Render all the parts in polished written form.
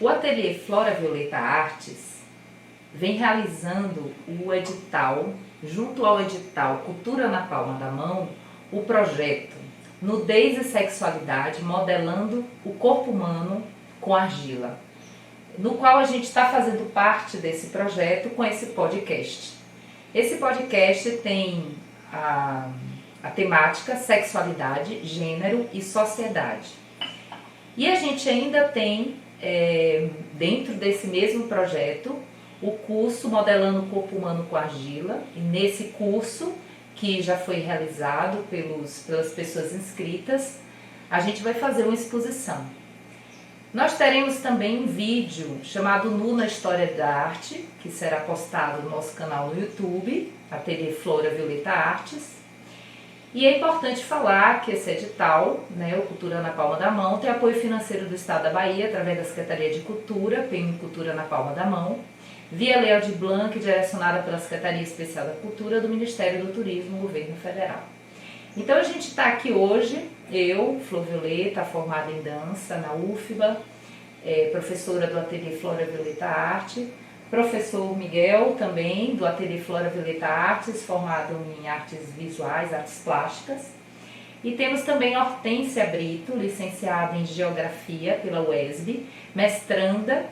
O Ateliê Flora Violeta Artes vem realizando o edital, junto ao edital Cultura na Palma da Mão, o projeto Nudez e Sexualidade, modelando o corpo humano com argila, no qual a gente está fazendo parte desse projeto com esse podcast. Esse podcast tem a temática sexualidade, gênero e sociedade. E a gente ainda tem, dentro desse mesmo projeto, o curso Modelando o Corpo Humano com Argila. E nesse curso, que já foi realizado pelas pessoas inscritas, a gente vai fazer uma exposição. Nós teremos também um vídeo chamado Nu na História da Arte, que será postado no nosso canal no YouTube, Ateliê Flora Violeta Artes. E é importante falar que esse edital, o Cultura na Palma da Mão, tem apoio financeiro do Estado da Bahia, através da Secretaria de Cultura, PMI Cultura na Palma da Mão, via Lei Aldir Blanc, direcionada pela Secretaria Especial da Cultura do Ministério do Turismo, Governo Federal. Então a gente está aqui hoje, eu, Flor Violeta, formada em dança na UFBA, professora do Ateliê Flora Violeta Arte, professor Miguel também, do Ateliê Flora Violeta Artes, formado em artes visuais, artes plásticas. E temos também Hortência Brito, licenciada em Geografia pela UESB, mestranda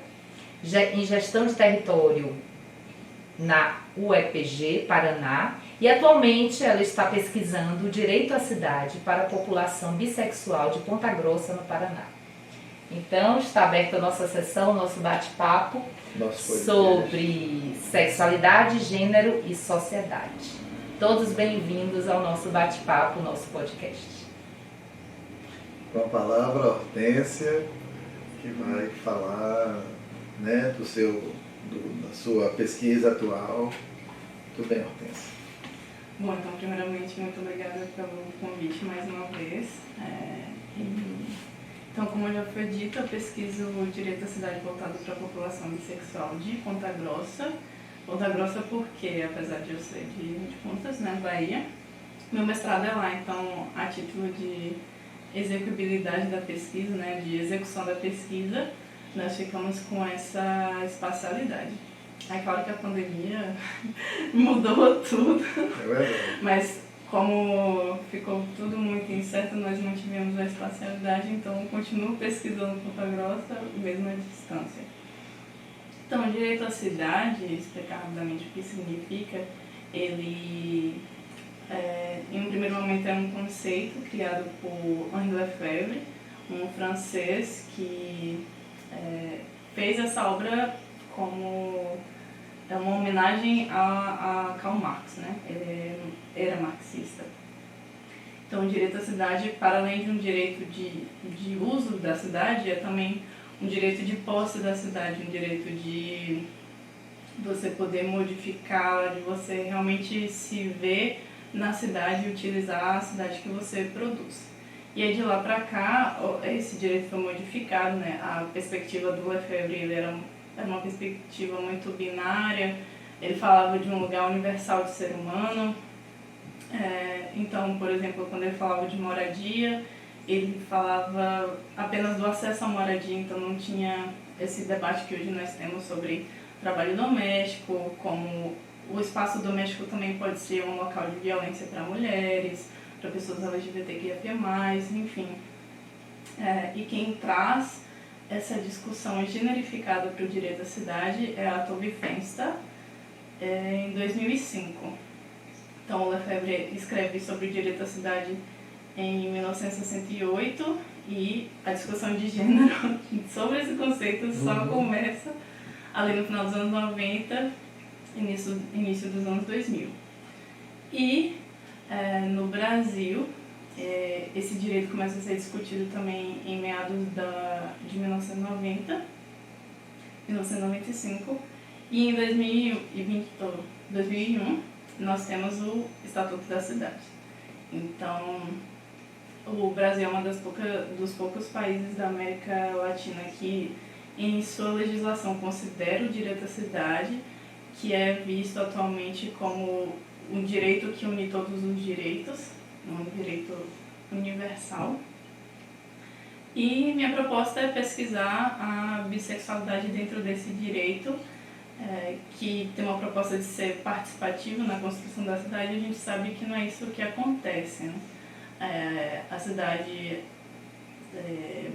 em Gestão de Território na UEPG, Paraná, e atualmente ela está pesquisando o direito à cidade para a população bissexual de Ponta Grossa, no Paraná. Então, está aberta a nossa sessão, nosso bate-papo sobre sexualidade, gênero e sociedade. Todos bem-vindos ao nosso bate-papo, nosso podcast. Com a palavra, Hortência, que vai falar da sua pesquisa atual. Tudo bem, Hortência? Bom, então, primeiramente, muito obrigada pelo convite mais uma vez. Então, como já foi dito, eu pesquiso o direito à cidade voltado para a população bissexual de Ponta Grossa. Ponta Grossa porque, apesar de eu ser de Pontas, Bahia, meu mestrado é lá, então, a título de execuibilidade da pesquisa, de execução da pesquisa, nós ficamos com essa espacialidade. É claro que a pandemia mudou tudo, mas como ficou tudo muito incerto, nós mantivemos a espacialidade, então continuo pesquisando Ponta Grossa, mesmo à distância. Então, direito à cidade, explicar rapidamente o que significa, ele, em um primeiro momento, é um conceito criado por Henri Lefebvre, um francês que fez essa obra como uma homenagem a Karl Marx, Ele era marxista. Então, o direito à cidade, para além de um direito de uso da cidade, é também um direito de posse da cidade, um direito de você poder modificá-la, de você realmente se ver na cidade e utilizar a cidade que você produz. E aí, de lá para cá, esse direito foi modificado, A perspectiva do Lefebvre, ele era uma perspectiva muito binária, ele falava de um lugar universal de ser humano. Então, por exemplo, quando ele falava de moradia, ele falava apenas do acesso à moradia, então não tinha esse debate que hoje nós temos sobre trabalho doméstico, como o espaço doméstico também pode ser um local de violência para mulheres, para pessoas LGBTQIA+, enfim. E quem traz essa discussão generificada para o direito à cidade é a Tove Fenster, em 2005. Então, o Lefebvre escreve sobre o direito à cidade em 1968 e a discussão de gênero sobre esse conceito só começa ali no final dos anos 90, início dos anos 2000. E no Brasil, esse direito começa a ser discutido também em meados de 1990, 1995, e em 2001 nós temos o Estatuto da Cidade. Então, o Brasil é um dos poucos países da América Latina que, em sua legislação, considera o direito à cidade, que é visto atualmente como um direito que une todos os direitos, um direito universal. E minha proposta é pesquisar a bissexualidade dentro desse direito, que tem uma proposta de ser participativo na construção da cidade. A gente sabe que não é isso que acontece, né? A cidade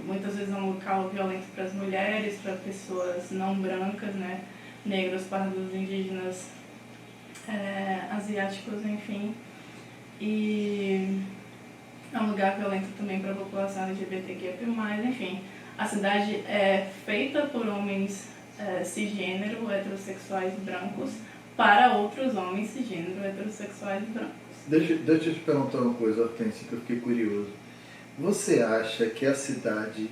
muitas vezes é um local violento para as mulheres, para pessoas não brancas, né? Negros, pardos, indígenas, asiáticos, enfim. E é um lugar violento também para a população LGBTQIA+, enfim. A cidade é feita por homens cisgênero, heterossexuais brancos, para outros homens cisgênero, heterossexuais brancos. Deixa eu te perguntar uma coisa, Hortência, que eu fiquei curioso. Você acha que a cidade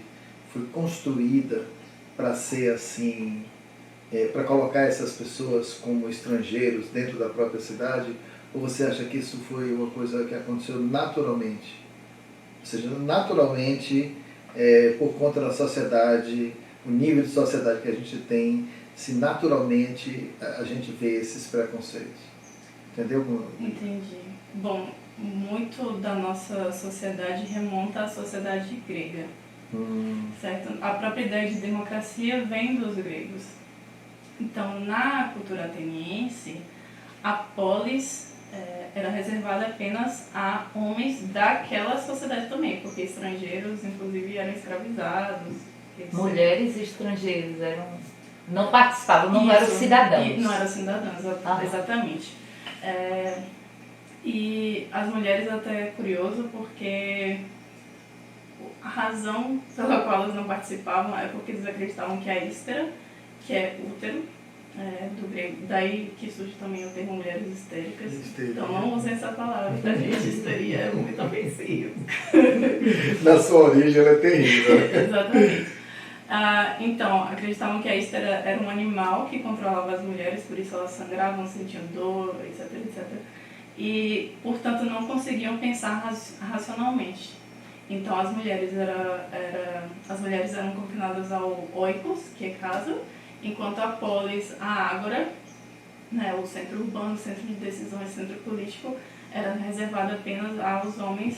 foi construída para ser assim, para colocar essas pessoas como estrangeiros dentro da própria cidade? Ou você acha que isso foi uma coisa que aconteceu naturalmente? Ou seja, naturalmente, por conta da sociedade, o nível de sociedade que a gente tem, se naturalmente a gente vê esses preconceitos. Entendeu? Entendi. Bom, muito da nossa sociedade remonta à sociedade grega. Certo? A própria ideia de democracia vem dos gregos. Então, na cultura ateniense, a polis era reservada apenas a homens daquela sociedade também, porque estrangeiros, inclusive, eram escravizados. Mulheres e estrangeiros não participavam, não eram cidadãos. Não eram cidadãos, exatamente. E as mulheres até é curioso porque a razão pela qual elas não participavam é porque eles acreditavam que a hístera, que é útero, do grego, daí que surge também o termo mulheres histéricas. Então não usem essa palavra, pra gente, histeria é muito ofensivo. Na sua origem ela é terrível. Exatamente. Então, acreditavam que a hístera era um animal que controlava as mulheres, por isso elas sangravam, sentiam dor, etc, etc. E, portanto, não conseguiam pensar racionalmente. Então, as mulheres eram confinadas ao oikos, que é casa, enquanto a polis, a ágora, né, o centro urbano, o centro de decisões, o centro político, era reservado apenas aos homens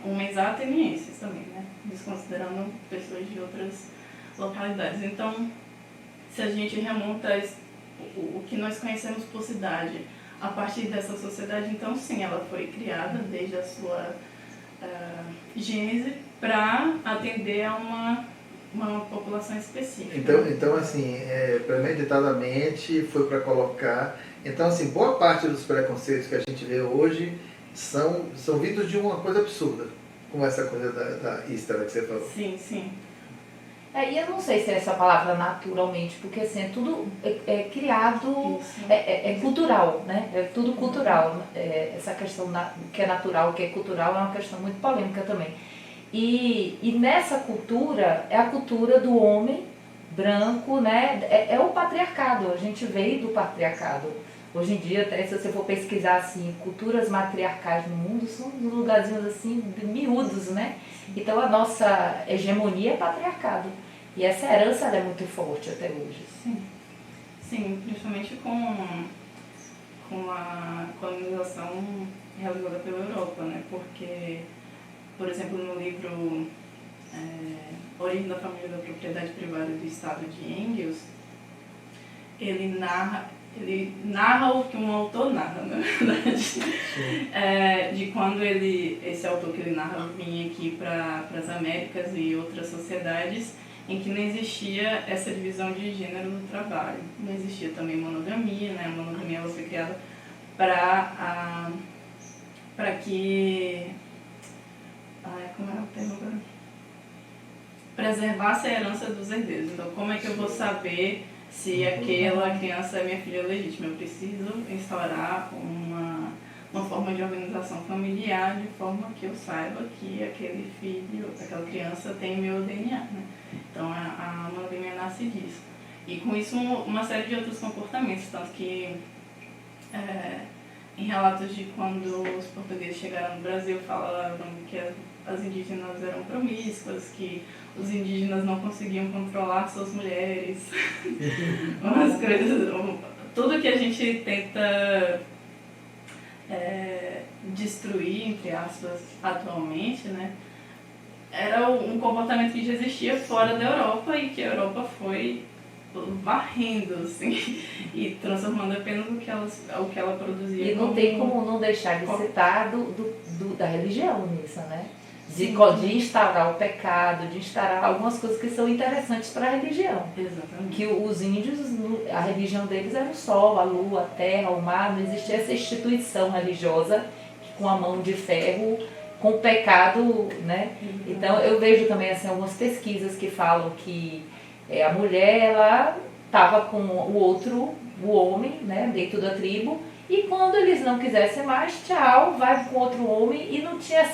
homens atenienses também, né, desconsiderando pessoas de outras localidades. Então, se a gente remonta o que nós conhecemos por cidade a partir dessa sociedade, então sim, ela foi criada desde a sua gênese para atender a uma população específica. Então assim, premeditadamente foi para colocar. Então, assim, boa parte dos preconceitos que a gente vê hoje são vindos de uma coisa absurda, como essa coisa da hístera que você falou. Sim, sim. E eu não sei se é essa palavra naturalmente, porque assim, é tudo criado, é cultural, né? É tudo cultural. Essa questão que é natural, que é cultural, é uma questão muito polêmica também. E nessa cultura, é a cultura do homem branco, né? É o patriarcado, a gente veio do patriarcado. Hoje em dia, até se você for pesquisar assim, culturas matriarcais no mundo, são uns lugarzinhos assim, miúdos, né? Então a nossa hegemonia é patriarcado. E essa herança é muito forte até hoje. Sim, principalmente com a colonização realizada pela Europa, né? Porque, por exemplo, no livro Origem da Família da Propriedade Privada do Estado de Engels, ele narra o que um autor narra, na verdade. De quando esse autor que ele narra vinha aqui para as Américas e outras sociedades em que não existia essa divisão de gênero no trabalho. Não existia também monogamia, né? A monogamia ela foi criada para que... como é o termo agora? Preservasse a herança dos herdeiros. Então, como é que eu vou saber se aquela criança é minha filha legítima? Eu preciso instaurar uma forma de organização familiar de forma que eu saiba que aquele filho, aquela criança tem meu DNA, né? Então a monogamia nasce disso. E com isso uma série de outros comportamentos, tanto que em relatos de quando os portugueses chegaram no Brasil falaram que as indígenas eram promíscuas, que os indígenas não conseguiam controlar suas mulheres, umas coisas, tudo que a gente tenta destruir, entre aspas, atualmente, né, era um comportamento que já existia fora da Europa e que a Europa foi varrendo, assim, e transformando apenas o que ela produzia. E não tem como não deixar de citar da religião nisso, né? De instaurar o pecado, de instaurar algumas coisas que são interessantes para a religião. Exatamente. Que os índios, a religião deles era o sol, a lua, a terra, o mar, não existia essa instituição religiosa que, com a mão de ferro, com o pecado, né? Então eu vejo também assim, algumas pesquisas que falam que a mulher, ela estava com o homem, né, dentro da tribo, e quando eles não quisessem mais, tchau, vai com outro homem, e não tinha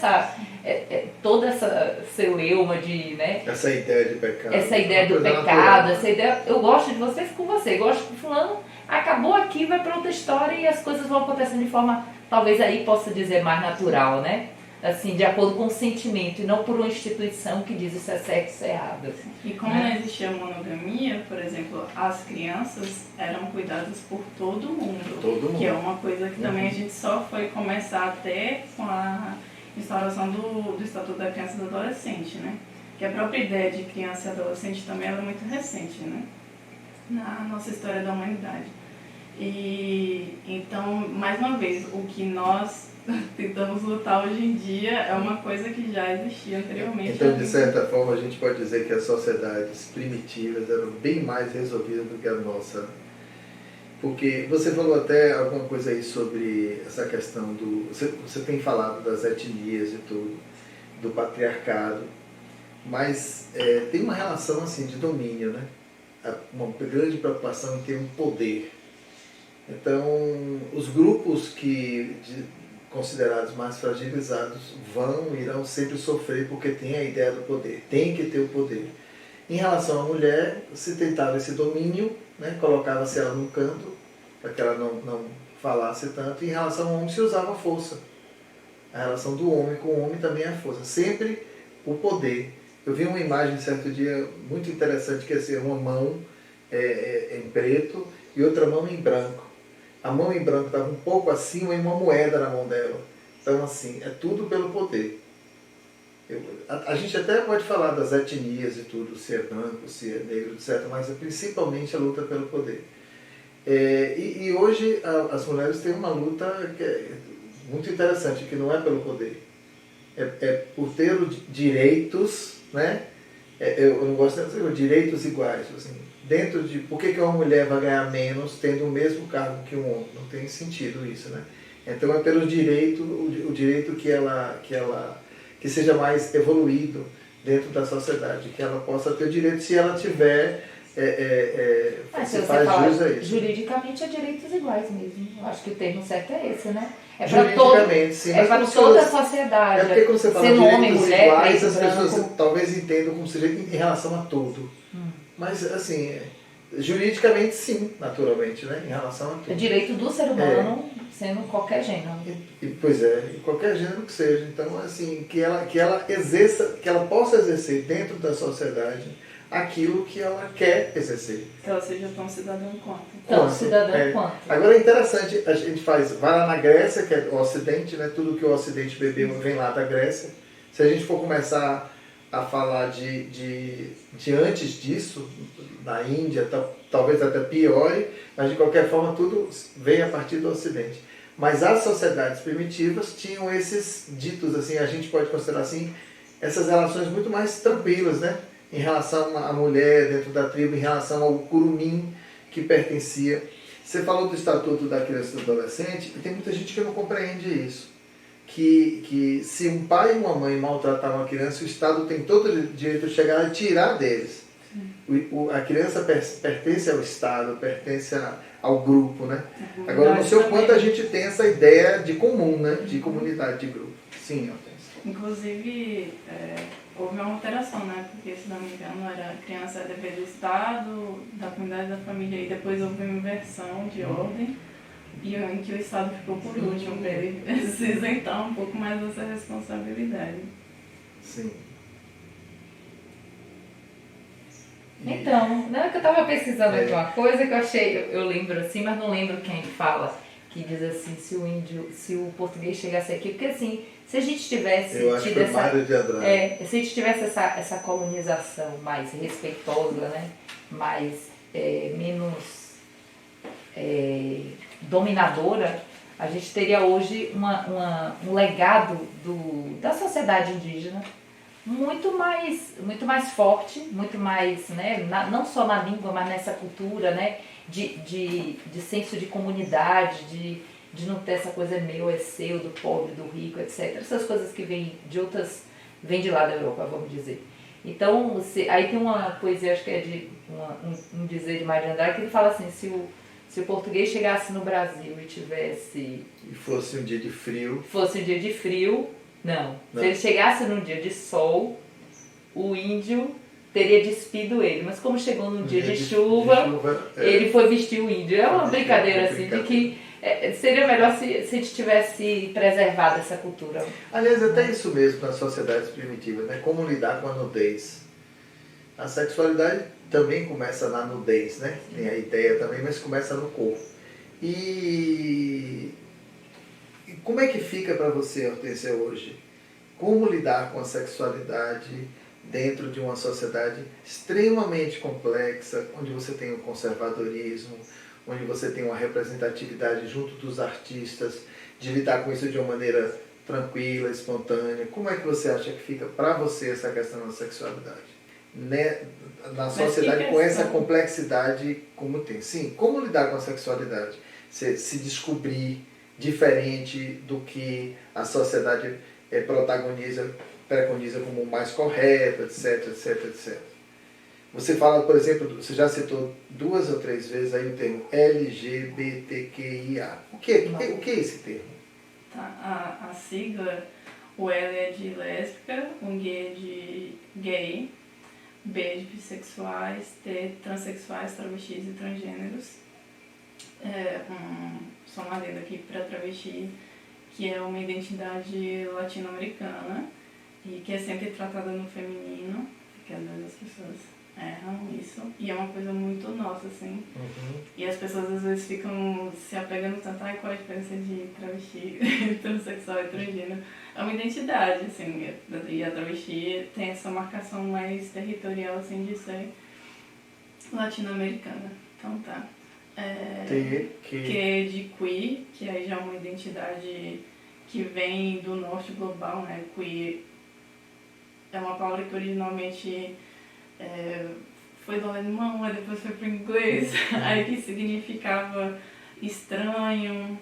toda essa celeuma de, né? Essa ideia de pecado. Essa ideia do pecado, essa ideia, eu gosto de você, fico com você, gosto de fulano, acabou aqui, vai para outra história e as coisas vão acontecendo de forma, talvez aí possa dizer, mais natural, né? Assim, de acordo com o sentimento, e não por uma instituição que diz isso é certo, isso é errado. Assim, e como não existia monogamia, por exemplo, as crianças eram cuidadas por todo mundo. Que é uma coisa que também a gente só foi começar até com a instauração do Estatuto da Criança e do Adolescente, né? Que a própria ideia de criança e adolescente também ela é muito recente, né? Na nossa história da humanidade. E então, mais uma vez, o que nós tentamos lutar hoje em dia é uma coisa que já existia anteriormente. Então, de certa forma, a gente pode dizer que as sociedades primitivas eram bem mais resolvidas do que a nossa. Porque você falou até alguma coisa aí sobre essa questão do... Você tem falado das etnias e tudo, do patriarcado, mas tem uma relação assim de domínio, né? Uma grande preocupação em ter um poder. Então, os grupos considerados mais fragilizados irão sempre sofrer porque tem a ideia do poder, tem que ter o poder. Em relação à mulher, se tentava esse domínio, né, colocava-se ela num canto para que ela não falasse tanto, e em relação ao homem se usava a força. A relação do homem com o homem também é a força, sempre o poder. Eu vi uma imagem certo dia muito interessante, que é assim, uma mão em preto e outra mão em branco. A mão em branco estava um pouco acima e uma moeda na mão dela. Então, assim, é tudo pelo poder. A gente até pode falar das etnias e tudo, se é branco, se é negro, etc., mas é principalmente a luta pelo poder. E hoje as mulheres têm uma luta que é muito interessante, que não é pelo poder. É por ter direitos, né? Eu não gosto de dizer direitos iguais, assim. Dentro de por que uma mulher vai ganhar menos tendo o mesmo cargo que um homem? Não tem sentido isso, né? Então é pelo direito, o direito que seja mais evoluído dentro da sociedade, que ela possa ter o direito se ela tiver se você falar juridicamente é direitos iguais mesmo. Eu acho que o termo certo é esse, né? É para toda a sociedade. É porque quando você fala direitos homem, mulher, iguais, as pessoas branco, talvez entendam como seja em relação a tudo. Mas, assim, juridicamente sim, naturalmente, né? Em relação a tudo. É direito do ser humano, sendo qualquer gênero. Pois é, qualquer gênero que seja. Então, assim, que ela exerça, que ela possa exercer dentro da sociedade aquilo que ela quer exercer. Que ela seja tão cidadã quanto. Tão cidadã quanto. Agora é interessante, a gente vai lá na Grécia, que é o Ocidente, né? Tudo que o Ocidente bebeu vem lá da Grécia. Se a gente for começar a falar de antes disso, na Índia, talvez até piore, mas de qualquer forma tudo vem a partir do Ocidente. Mas as sociedades primitivas tinham esses ditos, assim, a gente pode considerar assim, essas relações muito mais tranquilas, né? Em relação à mulher dentro da tribo, em relação ao curumim que pertencia. Você falou do Estatuto da Criança e do Adolescente, e tem muita gente que não compreende isso. Que se um pai e uma mãe maltratam uma criança, o Estado tem todo o direito de chegar e tirar deles. A criança pertence ao Estado, pertence ao grupo, né? Agora, não sei o quanto a gente tem essa ideia de comum, né? De comunidade, de grupo. Sim, eu penso. Inclusive, houve uma alteração, né? Porque, se não me engano, a criança é dever do Estado, da comunidade, da família, e depois houve uma inversão de ordem, e em que o Estado ficou por último, para ele se isentar um pouco mais dessa responsabilidade. Sim. Então, não é que eu estava pesquisando aqui uma coisa que eu achei, eu lembro assim, mas não lembro quem fala, que diz assim, se o português chegasse aqui, porque assim, se a gente tivesse Eu acho que foi Mário de Andrade. se a gente tivesse essa colonização mais respeitosa, né, mais menos dominadora, a gente teria hoje um legado da sociedade indígena muito mais forte, muito mais, né, não só na língua, mas nessa cultura, né, de senso de comunidade, de não ter essa coisa meu, é seu, do pobre, do rico, etc. Essas coisas que vêm de lá da Europa, vamos dizer. Então, aí tem uma poesia, acho que é de um dizer de Mário de Andrade, que ele fala assim, se o português chegasse no Brasil e tivesse... E fosse um dia de frio. Não. Se ele chegasse num dia de sol, o índio teria despido ele. Mas como chegou num dia de chuva, ele foi vestir o índio. É uma brincadeira assim, de que seria melhor se a gente tivesse preservado essa cultura. Aliás, até isso mesmo nas sociedades primitivas, né? Como lidar com a nudez. A sexualidade também começa na nudez, né? Tem a ideia também, mas começa no corpo. E como é que fica para você, Hortência, hoje? Como lidar com a sexualidade dentro de uma sociedade extremamente complexa, onde você tem o conservadorismo, onde você tem uma representatividade junto dos artistas, de lidar com isso de uma maneira tranquila, espontânea? Como é que você acha que fica para você essa questão da sexualidade? Né? Na sociedade com essa complexidade como tem. Sim, como lidar com a sexualidade? Se descobrir diferente do que a sociedade preconiza como o mais correto, etc, etc, etc. Você fala, por exemplo, você já citou 2 ou 3 vezes aí o termo LGBTQIA. O que é esse termo? Tá, a sigla, o L é de lésbica, o G é de gay, B é de bissexuais, T transexuais, travestis e transgêneros. Só uma adenda aqui para travesti, que é uma identidade latino-americana e que é sempre tratada no feminino, que às vezes as pessoas erram isso, e é uma coisa muito nossa, assim. Uhum. E as pessoas às vezes ficam se apegando tanto, qual a diferença de travesti, transexual e transgênero? É uma identidade, assim, e a travesti tem essa marcação mais territorial, assim, de ser latino-americana. Então tá. Que é de queer, que aí já é uma identidade que vem do norte global, né? Queer é uma palavra que originalmente foi do alemão, aí depois foi para o inglês, aí que significava estranho.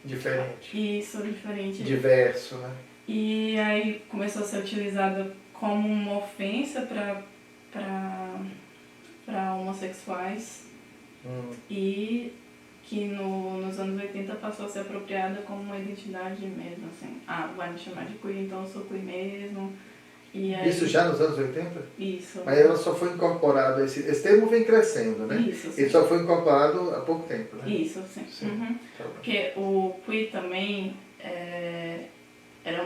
Diferente. Isso, diferente. Diverso, né? E aí começou a ser utilizada como uma ofensa para homossexuais. E que nos anos 80 passou a ser apropriada como uma identidade mesmo, assim. Vai me chamar de queer, então eu sou queer mesmo. E aí... Isso já nos anos 80? Isso. Mas ela só foi incorporada, esse termo vem crescendo, né? Isso, sim. Ele só foi incorporado há pouco tempo, né? Isso, sim. Uhum. Tá. Porque o queer também era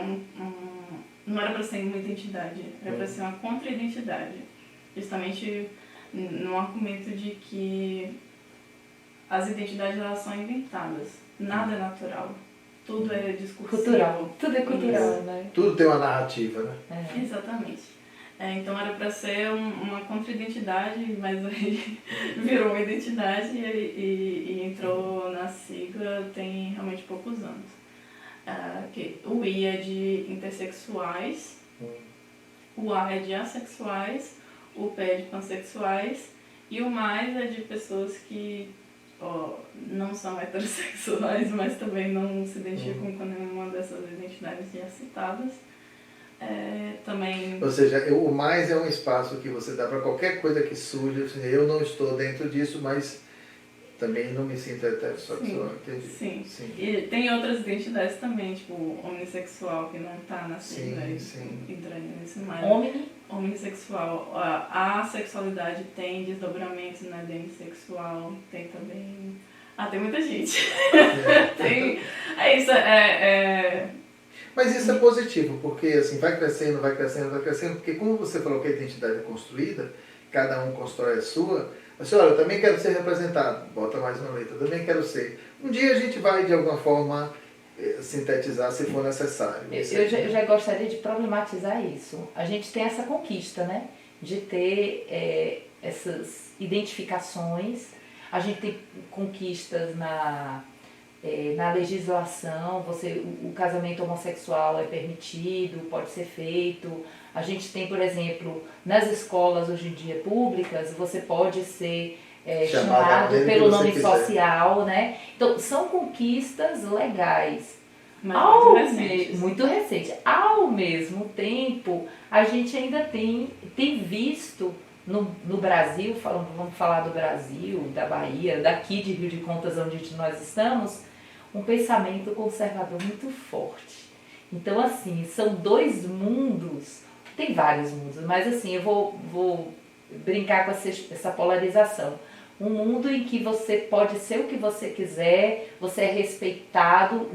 não era para ser uma identidade, era para ser uma contra-identidade. Justamente no argumento de que as identidades elas são inventadas, nada é natural, tudo é discursivo. Cultural, tudo é cultural, isso. Né? Tudo tem uma narrativa, né? Exatamente. Então era para ser uma contra-identidade, mas aí virou uma identidade e entrou na sigla tem realmente poucos anos. O I é de intersexuais, o A é de assexuais, o P é de pansexuais e o mais é de pessoas que não são heterossexuais, mas também não se identificam com nenhuma dessas identidades já citadas. Também... Ou seja, o mais é um espaço que você dá para qualquer coisa que surja. Eu não estou dentro disso, mas também não me sinto heterossexual. Sim. E tem outras identidades também, tipo homossexual, que não está na sigla, entrando nesse mais. Homossexual. A sexualidade tem desdobramentos na demissexual, tem também... tem muita gente. Mas isso é positivo, porque assim, vai crescendo, porque como você falou que a identidade é construída, cada um constrói a sua Assim, olha, eu também quero ser representado. Bota mais uma letra. Eu também quero ser. Um dia a gente vai, de alguma forma, sintetizar se for necessário. Eu já gostaria de problematizar isso. A gente tem essa conquista, né? De ter essas identificações. A gente tem conquistas na legislação. O casamento homossexual é permitido, pode ser feito. A gente tem, por exemplo, nas escolas hoje em dia públicas, você pode ser chamado pelo nome social, né? Então, são conquistas legais. Mas muito recente. Ao mesmo tempo, a gente ainda tem visto no Brasil, vamos falar do Brasil, da Bahia, daqui de Rio de Contas, onde nós estamos, um pensamento conservador muito forte. Então, assim, são dois mundos, tem vários mundos, mas assim, eu vou brincar com essa polarização. Um mundo em que você pode ser o que você quiser, você é respeitado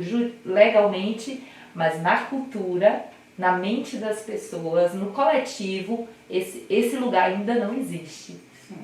legalmente, mas na cultura, na mente das pessoas, no coletivo, esse lugar ainda não existe,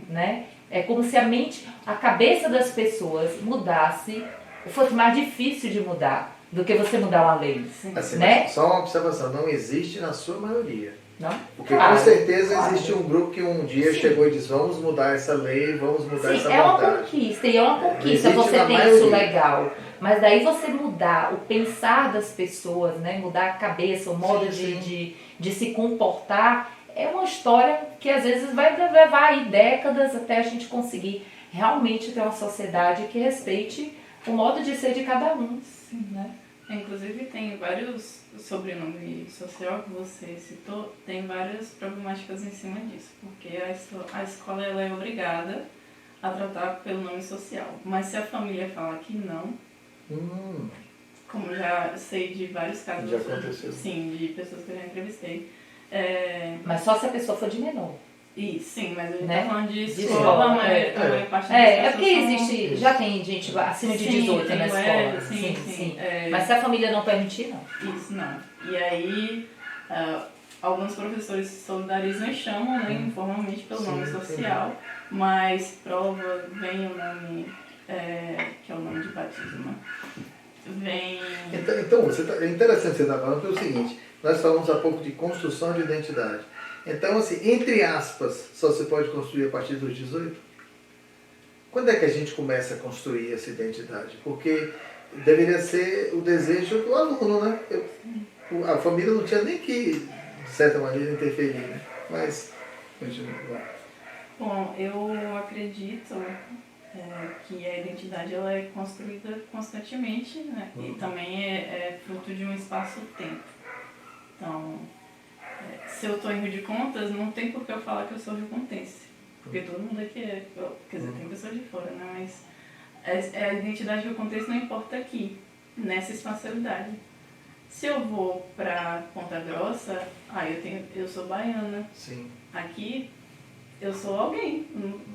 né? É como se a cabeça das pessoas mudasse, fosse mais difícil de mudar do que você mudar uma lei, assim, né? Só uma observação, não existe na sua maioria. Não? Porque com certeza existe um grupo que um dia chegou e disse, vamos mudar essa lei, vamos mudar essa é uma vontade. conquista, e é uma conquista você ter isso legal. Mas daí você mudar o pensar das pessoas, né? Mudar a cabeça, o modo de se comportar, é uma história que às vezes vai levar aí décadas até a gente conseguir realmente ter uma sociedade que respeite o modo de ser de cada um. Né? Inclusive tem vários, sobrenome social que você citou, tem várias problemáticas em cima disso, porque a escola ela é obrigada a tratar pelo nome social, mas se a família falar que não, como já sei de vários casos, já aconteceu. Sim, de pessoas que eu já entrevistei. Mas só se a pessoa for de menor. Isso, sim, mas a gente né? tá falando de escola, mas a maior parte das é porque existe, já tem gente acima de 18 na escola. Sim. Mas se a família não permitir, não. Isso, não. E aí, alguns professores se solidarizam e chamam, né, informalmente pelo nome social, mas prova, vem o nome, que é o nome de batismo, vem... Então é interessante você estar falando, porque é o seguinte, nós falamos há pouco de construção de identidade. Então, assim, entre aspas, só se pode construir a partir dos 18? Quando é que a gente começa a construir essa identidade? Porque deveria ser o desejo do aluno, né? A família não tinha nem que, de certa maneira, interferir, né? Mas, continua. Bom, eu acredito que a identidade ela é construída constantemente, né? E também é fruto de um espaço-tempo. Então, se eu estou em Rio de Contas, não tem por que eu falar que eu sou riocontense. Porque todo mundo aqui é. Quer dizer, tem pessoas de fora, né? Mas a identidade riocontense não importa aqui, nessa espacialidade. Se eu vou para Ponta Grossa, eu sou baiana. Sim. Aqui, eu sou alguém,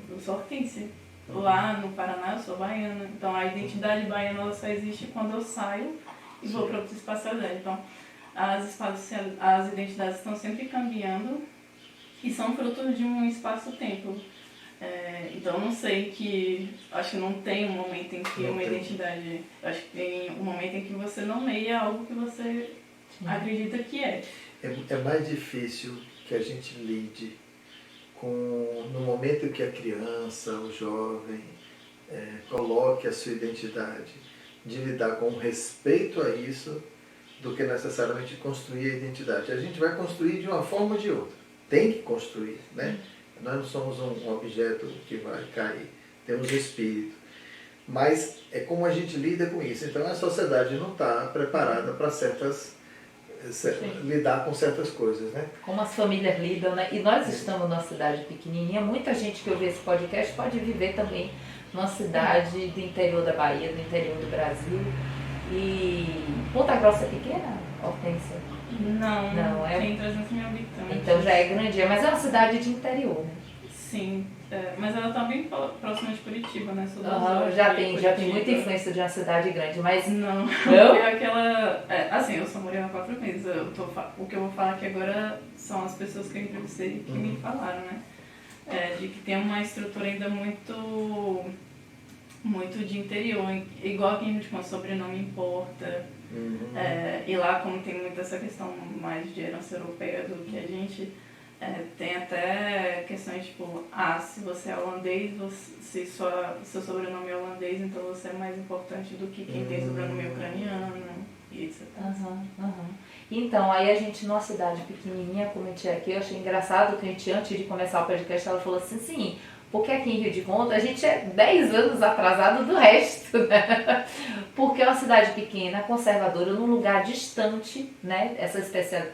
eu sou hortência. Lá no Paraná, eu sou baiana. Então, a identidade baiana ela só existe quando eu saio e vou para outra espacialidade. Então, as identidades estão sempre cambiando e são frutos de um espaço-tempo. Então, não sei acho que não tem um momento em que uma identidade... Acho que tem um momento em que você nomeia algo que você acredita que é. É mais difícil que a gente lide no momento em que a criança, o jovem, coloque a sua identidade, de lidar com respeito a isso, do que necessariamente construir a identidade. A gente vai construir de uma forma ou de outra. Tem que construir, né? Nós não somos um objeto que vai cair. Temos espírito. Mas é como a gente lida com isso. Então a sociedade não está preparada para lidar com certas coisas, né? Como as famílias lidam, né? E nós estamos numa cidade pequenininha. Muita gente que ouve esse podcast pode viver também numa cidade do interior da Bahia, do interior do Brasil. E Ponta Grossa é pequena, Hortência? Não, tem 300 mil habitantes. Então já é grande, mas é uma cidade de interior, né? Sim, mas ela está bem próxima de Curitiba, né? Já tem muita influência de uma cidade grande, mas... Não? É aquela... assim, eu só morei há 4 meses. O que eu vou falar aqui agora são as pessoas que eu entrevistei que me falaram, né? de que tem uma estrutura ainda muito de interior, igual aqui a gente com o sobrenome importa. E lá, como tem muito essa questão mais de herança europeia do que a gente, tem até questões tipo, se você é holandês, se seu sobrenome é holandês, então você é mais importante do que quem tem sobrenome ucraniano, e etc. Então, aí a gente, numa cidade pequenininha, como a gente é aqui, eu achei engraçado que a gente, antes de começar o podcast, ela falou assim, sim, porque aqui em Rio de Conta a gente é 10 anos atrasado do resto, né? Porque é uma cidade pequena, conservadora, num lugar distante, né? Essa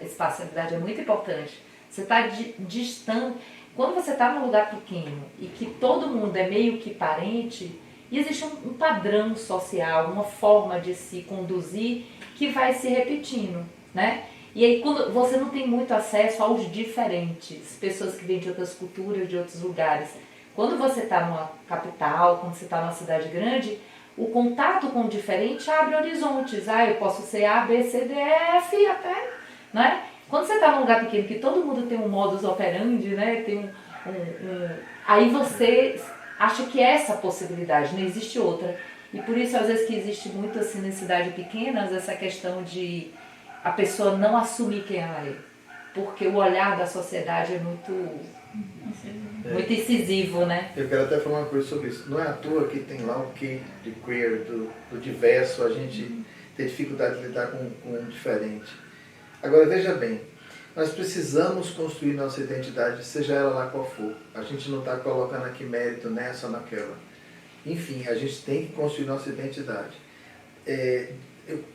espacialidade é muito importante. Você está distante. Quando você está num lugar pequeno e que todo mundo é meio que parente, existe um padrão social, uma forma de se conduzir que vai se repetindo, né? E aí quando você não tem muito acesso aos diferentes, pessoas que vêm de outras culturas, de outros lugares. Quando você está numa capital, quando você está numa cidade grande, o contato com o diferente abre horizontes. Eu posso ser A, B, C, D, E, F até, né? Quando você está num lugar pequeno que todo mundo tem um modus operandi, né? Tem aí você acha que é essa possibilidade, não existe outra. E por isso, às vezes, que existe muito assim nas cidades pequenas, essa questão de a pessoa não assumir quem ela é. Porque o olhar da sociedade é muito incisivo, né? Eu quero até falar uma coisa sobre isso. Não é à toa que tem lá o quê de queer, do diverso, a gente tem dificuldade de lidar com o diferente. Agora, veja bem, nós precisamos construir nossa identidade, seja ela lá qual for. A gente não está colocando aqui mérito nessa ou naquela. Enfim, a gente tem que construir nossa identidade.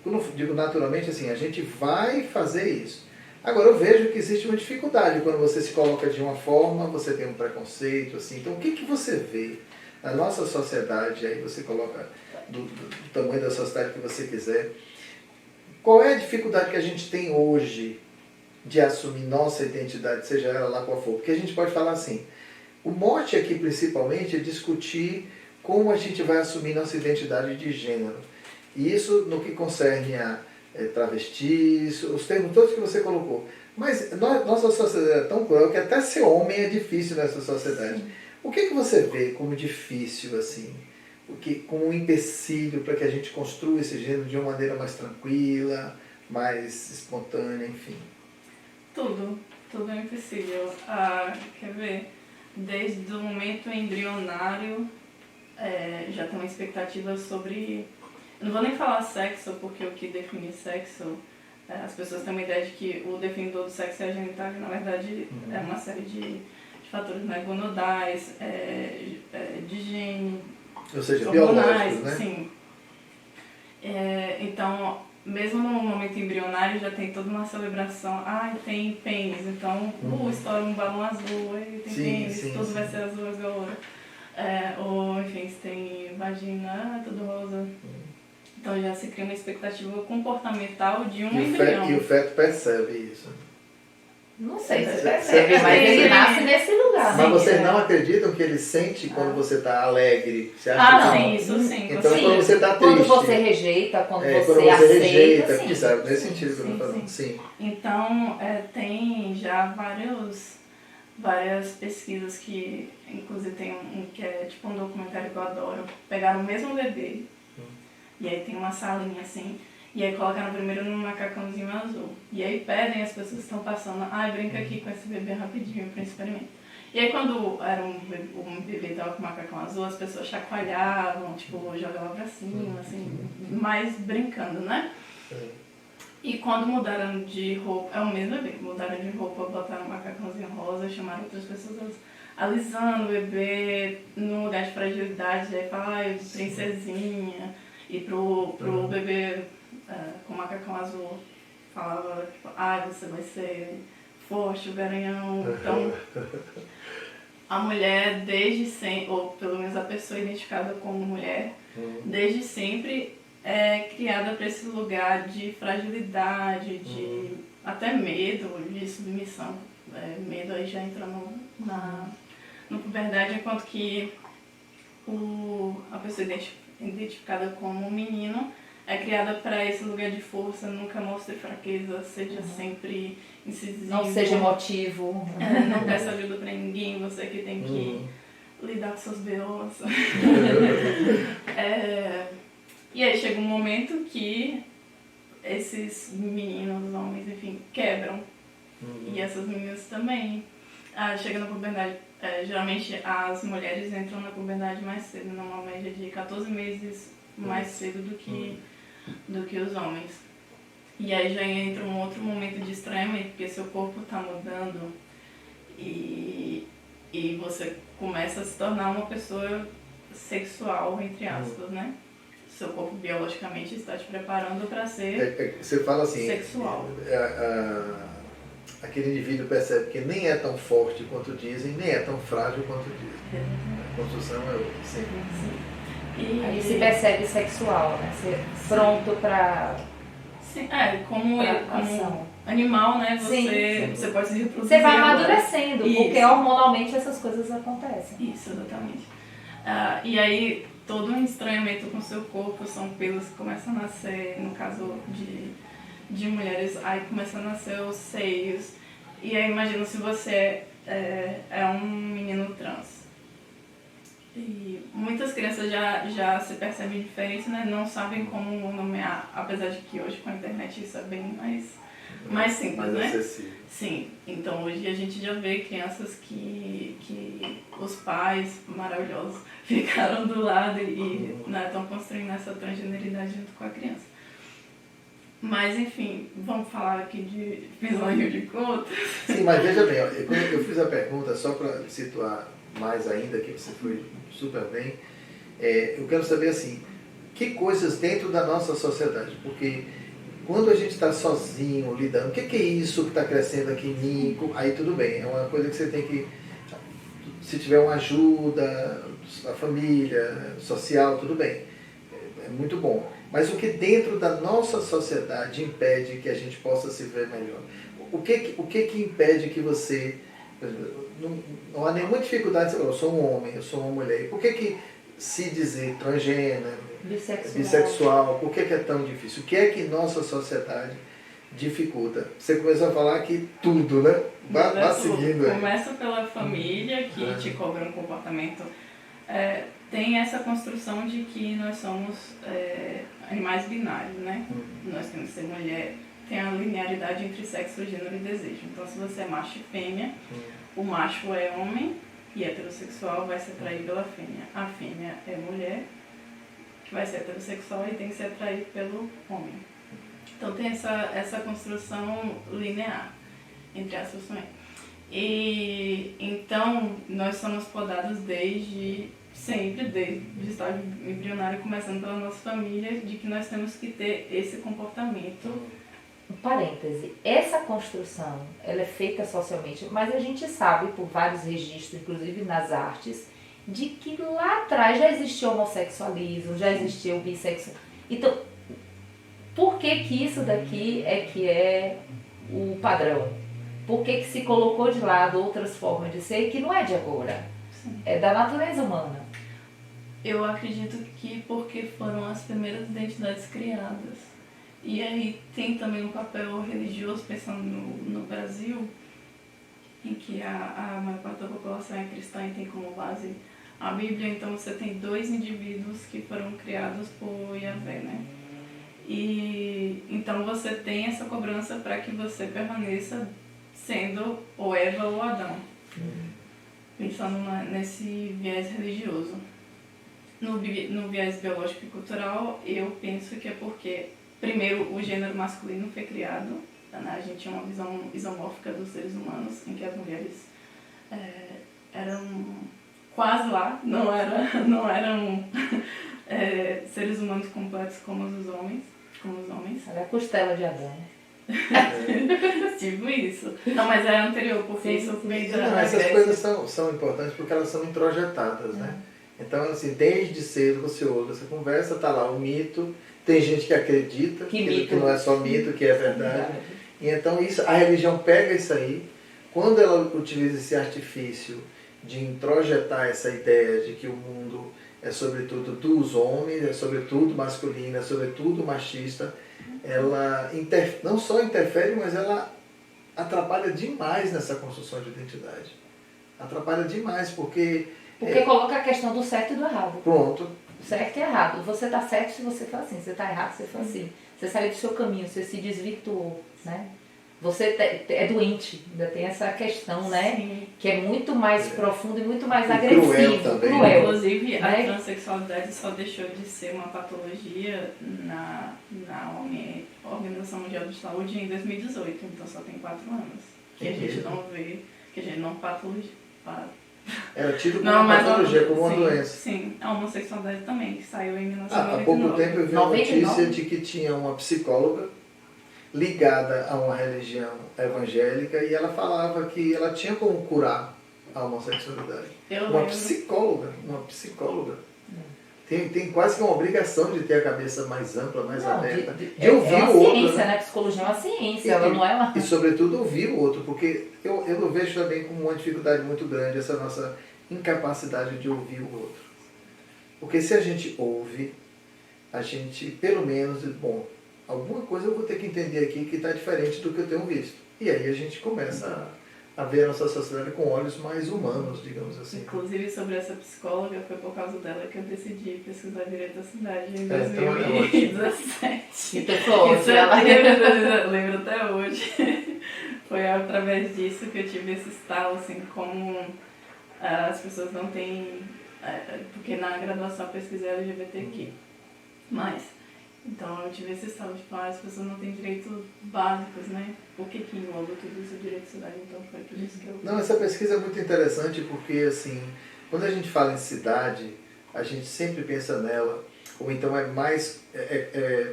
Quando digo naturalmente, assim, a gente vai fazer isso. Agora, eu vejo que existe uma dificuldade quando você se coloca de uma forma, você tem um preconceito, assim. Então, o que você vê na nossa sociedade, aí você coloca do tamanho da sociedade que você quiser, qual é a dificuldade que a gente tem hoje de assumir nossa identidade, seja ela lá qual for? Porque a gente pode falar assim, o mote aqui principalmente é discutir como a gente vai assumir nossa identidade de gênero. E isso no que concerne a travestis, os termos todos que você colocou. Mas nossa sociedade é tão cruel que até ser homem é difícil nessa sociedade. Sim. O que você vê como difícil, assim? Como um empecilho para que a gente construa esse gênero de uma maneira mais tranquila, mais espontânea, enfim? Tudo é um empecilho. Quer ver? Desde o momento embrionário, já tem uma expectativa sobre... Eu não vou nem falar sexo, porque o que define sexo, as pessoas têm uma ideia de que o definidor do sexo é a genitália, na verdade é uma série de fatores, né? Gonodais, de gene, ou seja, hormonais, biológicos, né? Sim. Então, mesmo no momento embrionário já tem toda uma celebração. Tem pênis, então estoura um balão azul, tem pênis, tudo vai ser azul agora. Ou, enfim, se tem vagina, tudo rosa. Então já se cria uma expectativa comportamental de um embrião. E o feto percebe isso? Não sei se percebe, mas ele nasce nesse lugar. Mas vocês não acreditam que ele sente quando você está alegre? Você acha sim, isso sim. Então quando você está triste. Quando você rejeita, quando você aceita. Rejeita, sim. Sabe? Nesse sentido que eu estou falando. Sim. Então, tem já várias pesquisas que, inclusive tem um que é tipo um documentário que eu adoro. Pegaram o mesmo bebê, e aí tem uma salinha assim, e aí colocaram primeiro num macacãozinho azul. E aí pedem as pessoas que estão passando, brinca aqui com esse bebê rapidinho para experimento. E aí quando era um bebê tava com macacão azul, as pessoas chacoalhavam, tipo, jogavam pra cima, assim, mais brincando, né? E quando mudaram de roupa, é o mesmo bebê, mudaram de roupa, botaram um macacãozinho rosa, chamaram outras pessoas alisando o bebê num lugar de fragilidade, aí fala, princesinha. E pro bebê com macacão azul, falava, tipo, você vai ser forte, o garanhão. Então, a mulher desde sempre, ou pelo menos a pessoa identificada como mulher, desde sempre é criada para esse lugar de fragilidade, de até medo, de submissão. Medo aí já entra no puberdade, enquanto que a pessoa identificada como menino, é criada para esse lugar de força, nunca mostre fraqueza, seja sempre incisivo. Não seja emotivo. Não peça ajuda para ninguém, você que tem que lidar com seus B.O.s. E aí chega um momento que esses meninos, homens, enfim, quebram. E essas meninas também. Chega na puberdade. Geralmente as mulheres entram na puberdade mais cedo, numa média de 14 meses mais cedo do que os homens. E aí já entra um outro momento de estranhamento, porque seu corpo está mudando e você começa a se tornar uma pessoa sexual, entre aspas, né? Seu corpo biologicamente está te preparando para ser você fala assim, sexual. Aquele indivíduo percebe que nem é tão forte quanto dizem, nem é tão frágil quanto dizem. A construção é outra, sim. Aí se percebe sexual, né? Ser pronto para... Sim, como animal, né? Você pode se reproduzir. Você vai amadurecendo, Isso. porque hormonalmente essas coisas acontecem. Isso, exatamente. E aí, todo um estranhamento com o seu corpo, são pelos que começam a nascer, no caso de mulheres, aí começam a nascer os seios. E aí, imagina se você é um menino trans. E muitas crianças já se percebem diferente, né? Não sabem como nomear, apesar de que hoje com a internet isso é bem mais simples, mais né? acessível. Sim, então hoje a gente já vê crianças que os pais maravilhosos ficaram do lado e estão construindo essa transgeneridade junto com a criança. Mas enfim, vamos falar aqui de pisonho de contas. Sim, mas veja bem, eu fiz a pergunta só para situar mais ainda, que você foi super bem. Eu quero saber assim, que coisas dentro da nossa sociedade, porque quando a gente está sozinho, lidando, o que é isso que está crescendo aqui em mim? Aí tudo bem, é uma coisa que você tem que, se tiver uma ajuda, a família, social, tudo bem, é muito bom. Mas o que dentro da nossa sociedade impede que a gente possa se ver melhor? O que impede que você... Não há nenhuma dificuldade de dizer, eu sou um homem, eu sou uma mulher. Por que se dizer transgênero, bissexual, por que é tão difícil? O que é que nossa sociedade dificulta? Você começou a falar que tudo, né? Vá seguindo aí. Começa pela família, que te cobra um comportamento. Tem essa construção de que nós somos animais binários, né? Nós temos que ser mulher. Tem a linearidade entre sexo, gênero e desejo. Então, se você é macho e fêmea, o macho é homem e heterossexual, vai ser atraído pela fêmea. A fêmea é mulher, que vai ser heterossexual e tem que ser atraído pelo homem. Então, tem essa construção linear, entre aspas também. E, então, nós somos podados desde sempre, desde o estágio embrionário, começando pela nossa família, de que nós temos que ter esse comportamento. Parêntese, essa construção ela é feita socialmente, mas a gente sabe por vários registros, inclusive nas artes, de que lá atrás já existia homossexualismo, já existia o bissexual. Então, por que isso daqui é o padrão? Por que se colocou de lado outras formas de ser que não é de agora? Sim. É da natureza humana. Eu acredito que porque foram as primeiras identidades criadas. E aí tem também um papel religioso, pensando no Brasil, em que a maior parte da população é cristã e tem como base a Bíblia. Então você tem 2 indivíduos que foram criados por Yahvé, né? E então você tem essa cobrança para que você permaneça sendo ou Eva ou Adão. Pensando nesse viés religioso. No viés biológico e cultural, eu penso que é porque, primeiro, o gênero masculino foi criado, né? A gente tinha uma visão isomórfica dos seres humanos, em que as mulheres eram quase lá, não eram seres humanos completos como os homens. Era a costela de Adão. Tipo isso. Não, mas é anterior, porque isso veio da essas Grécia. coisas são importantes porque elas são introjetadas, né? Então, assim, desde cedo você ouve essa conversa, tá lá o mito, tem gente que acredita que não é só mito, que é verdade. E então a religião pega isso aí, quando ela utiliza esse artifício de introjetar essa ideia de que o mundo é sobretudo dos homens, é sobretudo masculina, é sobretudo machista, ela não só interfere, mas ela atrapalha demais nessa construção de identidade. Atrapalha demais, porque... Porque coloca a questão do certo e do errado. Pronto. Certo e errado. Você está certo se você for assim, você está errado se você for assim. Você saiu do seu caminho, você se desvirtuou, né? Você é doente, ainda tem essa questão, né? Sim. Que é muito mais profundo e muito mais E agressivo. cruel também. Inclusive, né? a transexualidade só deixou de ser uma patologia na Organização Mundial de Saúde em 2018, então só tem 4 anos. Que a gente não vê, que a gente não patologia. Era tido como uma patologia, como uma doença. Sim, a homossexualidade também, que saiu em Há 1999. pouco tempo eu vi a 99. notícia de que tinha uma psicóloga ligada a uma religião evangélica e ela falava que ela tinha como curar a homossexualidade. Uma psicóloga. Tem quase que uma obrigação de ter a cabeça mais ampla, mais aberta. De ouvir é uma o outro. ciência, né? Psicologia é uma ciência, ela não é uma... E sobretudo ouvir o outro, porque eu não vejo também como uma dificuldade muito grande essa nossa incapacidade de ouvir o outro. Porque se a gente ouve, a gente pelo menos, bom, alguma coisa eu vou ter que entender aqui que está diferente do que eu tenho visto. E aí a gente começa a ver a nossa sociedade com olhos mais humanos, digamos assim. Inclusive, sobre essa psicóloga, foi por causa dela que eu decidi pesquisar direito da cidade em Então é 2017. Então foi ótimo. Isso eu lembro até hoje. Foi através disso que eu tive esse estalo, assim, como as pessoas não têm... Porque na graduação eu pesquisei LGBTQ+. Então eu tive esse estalo de as pessoas não têm direitos básicos, né? O que engloba tudo isso, o direito de cidade, então foi por isso que eu... Não, essa pesquisa é muito interessante porque, assim, quando a gente fala em cidade, a gente sempre pensa nela, ou então é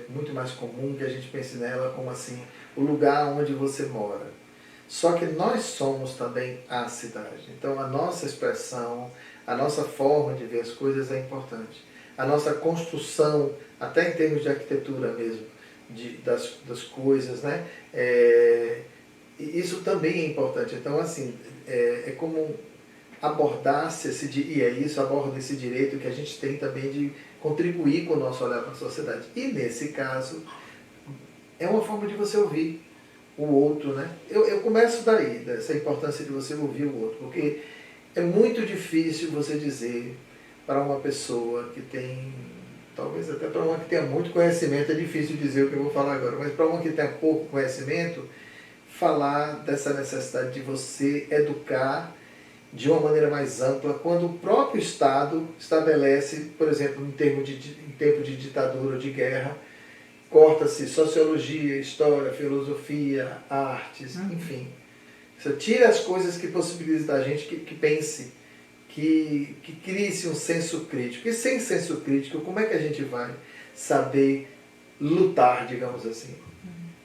muito mais comum que a gente pense nela como, assim, o lugar onde você mora. Só que nós somos também a cidade. Então a nossa expressão, a nossa forma de ver as coisas é importante. A nossa construção, até em termos de arquitetura mesmo, das coisas, né? Isso também é importante. Então, assim, é como abordar-se aborda esse direito que a gente tem também de contribuir com o nosso olhar para a sociedade. E, nesse caso, é uma forma de você ouvir o outro, né? Eu começo daí, dessa importância de você ouvir o outro, porque é muito difícil você dizer para uma pessoa que tem, talvez até para uma que tenha muito conhecimento, é difícil dizer o que eu vou falar agora, mas para uma que tenha pouco conhecimento, falar dessa necessidade de você educar de uma maneira mais ampla, quando o próprio Estado estabelece, por exemplo, em tempo de ditadura ou de guerra, corta-se sociologia, história, filosofia, artes, enfim. Você tira as coisas que possibilitam da gente que pense, que crie-se um senso crítico. E sem senso crítico, como é que a gente vai saber lutar, digamos assim?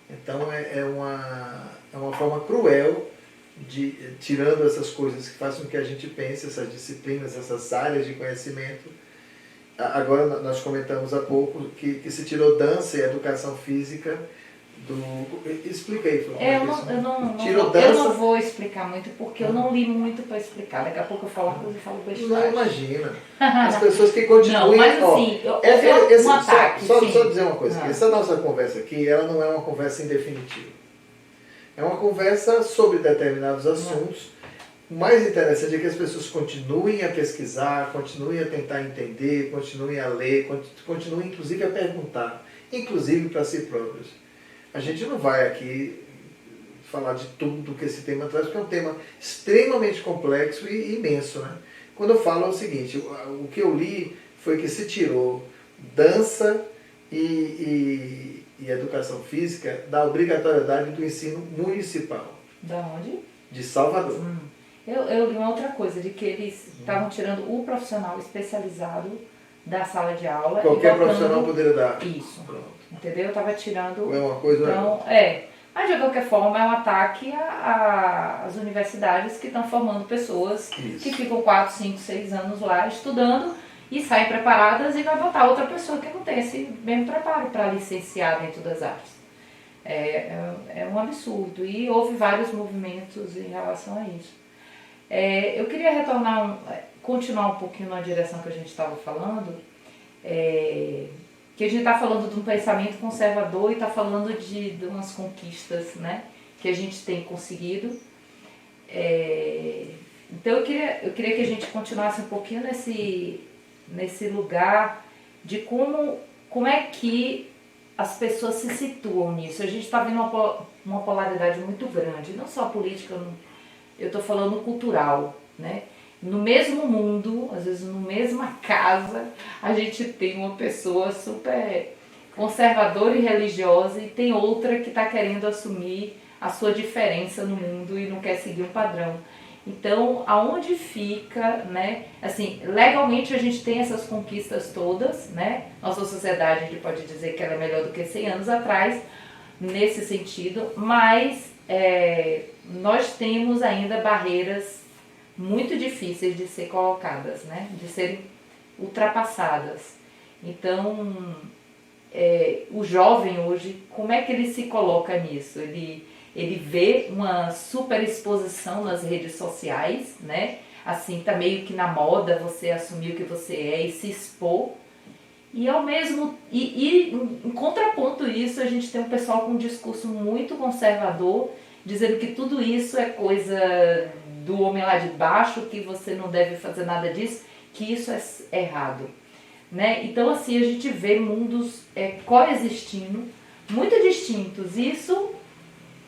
Então é uma forma cruel de, tirando essas coisas que fazem com que a gente pense, essas disciplinas, essas áreas de conhecimento. Agora nós comentamos há pouco que se tirou dança e educação física Explica aí, Flávio. Eu não vou explicar muito, porque eu não li muito para explicar. Daqui a pouco eu falo coisa e falo besteira. Não, imagina. As pessoas que continuam... Não, mas assim, um ataque. Só dizer uma coisa. Essa nossa conversa aqui, ela não é uma conversa em definitivo. É uma conversa sobre determinados assuntos. O mais interessante é que as pessoas continuem a pesquisar, continuem a tentar entender, continuem a ler, continuem inclusive a perguntar, inclusive para si próprios. A gente não vai aqui falar de tudo que esse tema traz, porque é um tema extremamente complexo e imenso, né? Quando eu falo é o seguinte, o que eu li foi que se tirou dança e educação física da obrigatoriedade do ensino municipal. Da onde? De Salvador. Eu li uma outra coisa, de que eles estavam tirando o profissional especializado da sala de aula. Qualquer profissional poderia dar. Isso. Pronto. Entendeu? Eu estava tirando... É uma coisa... Então, mas de qualquer forma é um ataque às universidades que estão formando pessoas que ficam 4, 5, 6 anos lá estudando e saem preparadas e vai botar outra pessoa que não tem esse mesmo preparo para licenciar dentro das artes. É um absurdo. E houve vários movimentos em relação a isso. Eu queria retornar continuar um pouquinho na direção que a gente estava falando, que a gente está falando de um pensamento conservador e está falando de umas conquistas, né, que a gente tem conseguido. Então eu queria que a gente continuasse um pouquinho nesse lugar de como é que as pessoas se situam nisso. A gente está vendo uma polaridade muito grande, não só política, eu estou falando cultural, né? No mesmo mundo, às vezes na mesma casa, a gente tem uma pessoa super conservadora e religiosa e tem outra que está querendo assumir a sua diferença no mundo e não quer seguir um padrão. Então, aonde fica, né? Assim, legalmente a gente tem essas conquistas todas, né? Nossa sociedade, a gente pode dizer que ela é melhor do que 100 anos atrás, nesse sentido, mas nós temos ainda barreiras muito difíceis de ser colocadas, né? De serem ultrapassadas. Então, o jovem hoje, como é que ele se coloca nisso? Ele vê uma super exposição nas redes sociais, né? Assim, tá meio que na moda você assumir o que você é e se expor. E ao mesmo em contraponto a isso, a gente tem um pessoal com um discurso muito conservador, dizendo que tudo isso é coisa do homem lá de baixo, que você não deve fazer nada disso, que isso é errado, né? Então, assim, a gente vê mundos coexistindo, muito distintos. Isso,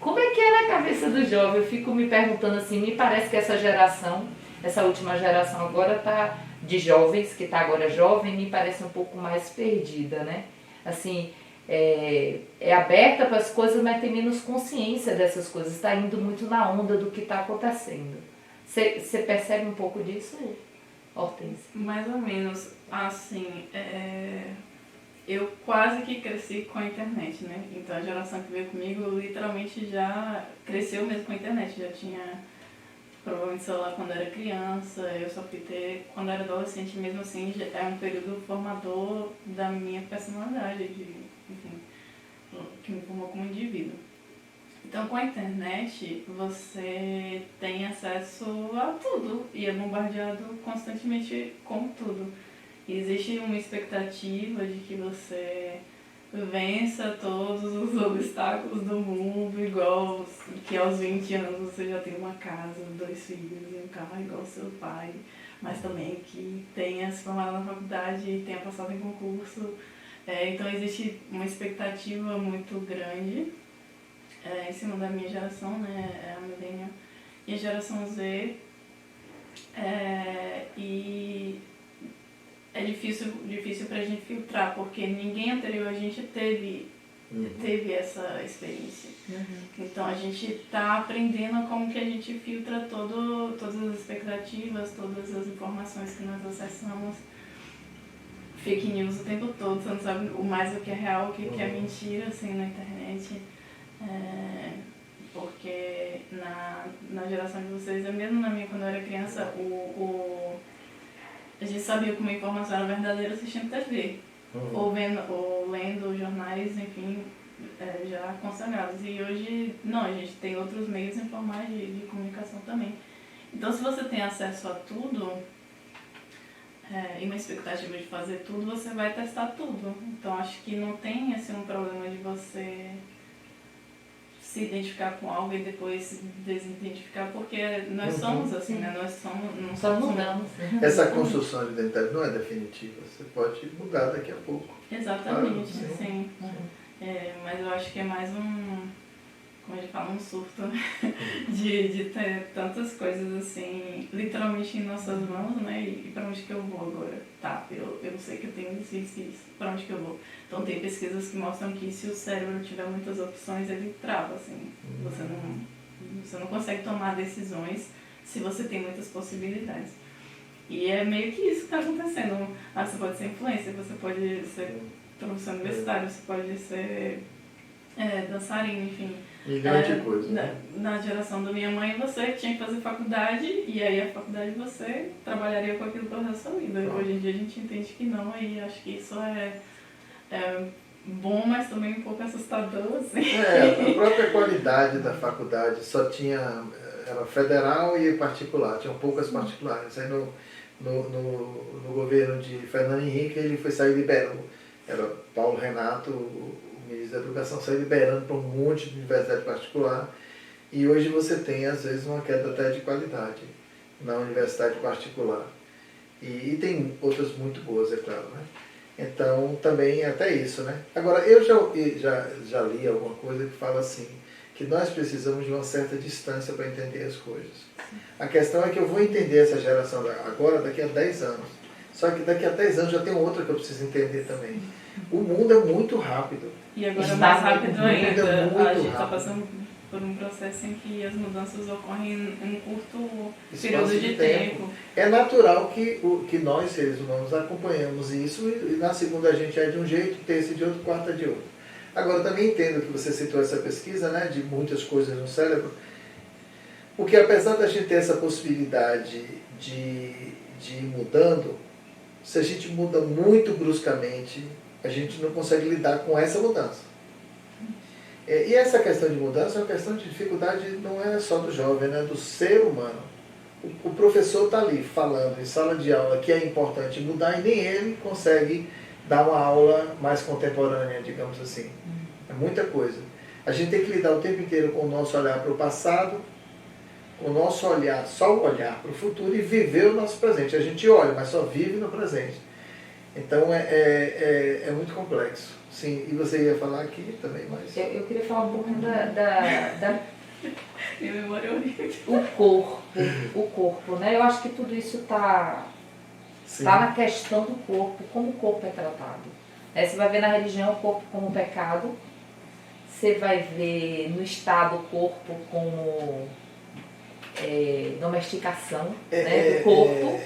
como é que é na cabeça do jovem? Eu fico me perguntando assim, me parece que essa última geração agora tá de jovens, que está agora jovem, me parece um pouco mais perdida, né? Assim, é aberta para as coisas, mas tem menos consciência dessas coisas, está indo muito na onda do que está acontecendo. Você percebe um pouco disso, Hortência? Mais ou menos, assim, eu quase que cresci com a internet, né? Então a geração que veio comigo literalmente já cresceu mesmo com a internet, já tinha provavelmente celular quando era criança, eu só fui ter quando era adolescente, mesmo assim é um período formador da minha personalidade, enfim, que me formou como indivíduo. Então com a internet você tem acesso a tudo e é bombardeado constantemente com tudo. E existe uma expectativa de que você vença todos os obstáculos do mundo, igual que aos 20 anos você já tem uma casa, 2 filhos e um carro igual seu pai, mas também que tenha se formado na faculdade e tenha passado em concurso. Então existe uma expectativa muito grande em cima da minha geração, né, a millennial e a geração Z, e é difícil pra gente filtrar, porque ninguém anterior a gente teve essa experiência. Então a gente está aprendendo como que a gente filtra todas as expectativas, todas as informações que nós acessamos. Fake news o tempo todo, você não sabe o mais o que é real, o que é mentira, assim, na internet. Porque na geração de vocês, mesmo na minha, quando eu era criança, a gente sabia que uma informação era verdadeira assistindo TV, ou lendo jornais, enfim, já consagrados. E hoje, não, a gente tem outros meios informais de comunicação também. Então, se você tem acesso a tudo, e uma expectativa de fazer tudo, você vai testar tudo. Então, acho que não tem assim, um problema de você se identificar com algo e depois se desidentificar, porque nós somos assim, né? Nós não mudamos. Essa construção de identidade não é definitiva, você pode mudar daqui a pouco. Exatamente, claro, sim. Mas eu acho que é mais como a gente fala, um surto, né? de ter tantas coisas assim, literalmente em nossas mãos, né? E pra onde que eu vou agora? Tá, eu sei que eu tenho isso, pra onde que eu vou? Então tem pesquisas que mostram que se o cérebro tiver muitas opções, ele trava, assim. Você não consegue tomar decisões se você tem muitas possibilidades. E é meio que isso que está acontecendo. Você pode ser influencer, você pode ser professor universitário, você pode ser dançarino, enfim. Milhões de coisas. Na geração da minha mãe, você tinha que fazer faculdade, e aí a faculdade você trabalharia com aquilo pela sua vida. Hoje em dia a gente entende que não, e acho que isso é bom, mas também um pouco assustador, assim. A própria qualidade da faculdade só tinha, era federal e particular, tinham poucas particulares. Aí no governo de Fernando Henrique, ele foi sair liberando. Era Paulo Renato, o ministro da Educação, saiu liberando para um monte de universidade particular. E hoje você tem, às vezes, uma queda até de qualidade na universidade particular. E tem outras muito boas, é claro, né? Então, também até isso, né? Agora, eu já li alguma coisa que fala assim, que nós precisamos de uma certa distância para entender as coisas. A questão é que eu vou entender essa geração agora daqui a 10 anos. Só que daqui a 10 anos já tem outra que eu preciso entender também. O mundo é muito rápido. E agora é Está mais rápido muito ainda. muito A gente está rápido. passando por um processo em que as mudanças ocorrem em um curto Espaço período de de tempo. É natural que nós, seres humanos, acompanhamos isso e na segunda a gente é de um jeito, terça de outro, quarta de outro. Agora, eu também entendo que você citou essa pesquisa, né, de muitas coisas no cérebro, porque apesar da gente ter essa possibilidade de ir mudando, se a gente muda muito bruscamente, a gente não consegue lidar com essa mudança. E essa questão de mudança é uma questão de dificuldade, não é só do jovem, né, do ser humano. O professor está ali falando em sala de aula que é importante mudar e nem ele consegue dar uma aula mais contemporânea, digamos assim. É muita coisa. A gente tem que lidar o tempo inteiro com o nosso olhar para o passado, com o nosso olhar, só o olhar para o futuro e viver o nosso presente. A gente olha, mas só vive no presente. Então é muito complexo. Sim, e você ia falar aqui também, mas... Eu queria falar um pouquinho da Minha memória é horrível. o corpo, né? Eu acho que tudo isso está na questão do corpo, como o corpo é tratado. Você vai ver na religião o corpo como pecado, você vai ver no Estado o corpo como domesticação do corpo.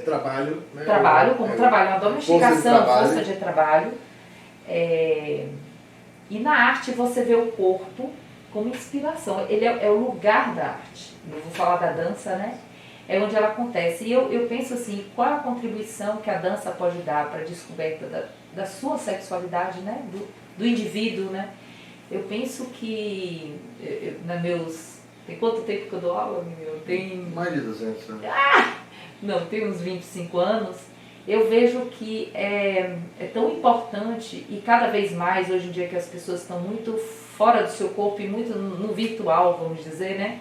Trabalho. Né? Trabalho, como trabalho, uma domesticação, força de trabalho. E na arte você vê o corpo como inspiração. Ele é o lugar da arte. Eu vou falar da dança, né? É onde ela acontece. E eu penso assim, qual a contribuição que a dança pode dar para a descoberta da sua sexualidade, né? Do indivíduo, né? Eu penso que tem quanto tempo que eu dou aula? Tem mais de 200 anos. Não, tem uns 25 anos. Eu vejo que é tão importante e cada vez mais, hoje em dia que as pessoas estão muito fora do seu corpo e muito no virtual, vamos dizer, né?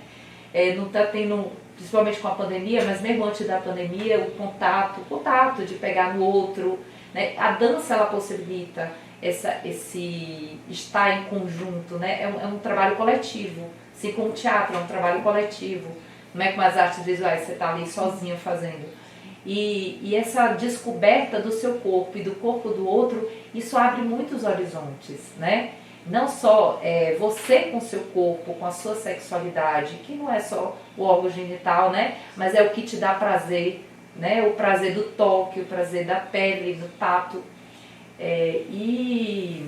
Não está tendo, principalmente com a pandemia, mas mesmo antes da pandemia, o contato de pegar no outro, né? A dança, ela possibilita esse estar em conjunto, né? É um trabalho coletivo. Se com o teatro é um trabalho coletivo, não é como as artes visuais, você está ali sozinho fazendo. E essa descoberta do seu corpo e do corpo do outro, isso abre muitos horizontes, né? Não só você com seu corpo, com a sua sexualidade, que não é só o órgão genital, né? Mas é o que te dá prazer, né? O prazer do toque, o prazer da pele, do tato. E